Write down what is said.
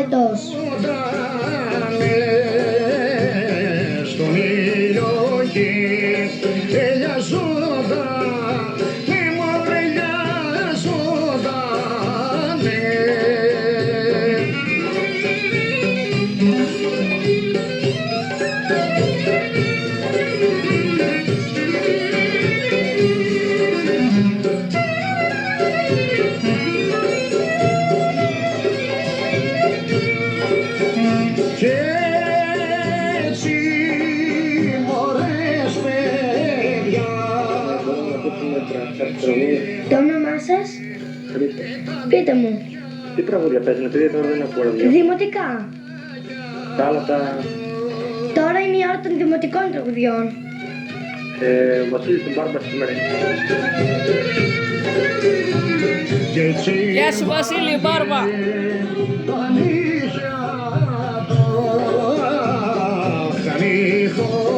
έτος. Στον ήλιο και ελιαζόντα, με μαύρα ελιαζόντανε. Και έτσι μωρές παιδιά. Το όνομά σας? Πείτε μου. Τι τραγούδια παίζουν, επειδή τώρα δεν ακούω ραδιό. Δημοτικά. Τα άλλα τα... Τώρα είναι η ώρα των δημοτικών τραγουδιών. Ο Βασίλης του Μπάρμπα σήμερα. Και έτσι Γεια σου Βασίλη Μπάρμπα. τα νύχια, τα νύχια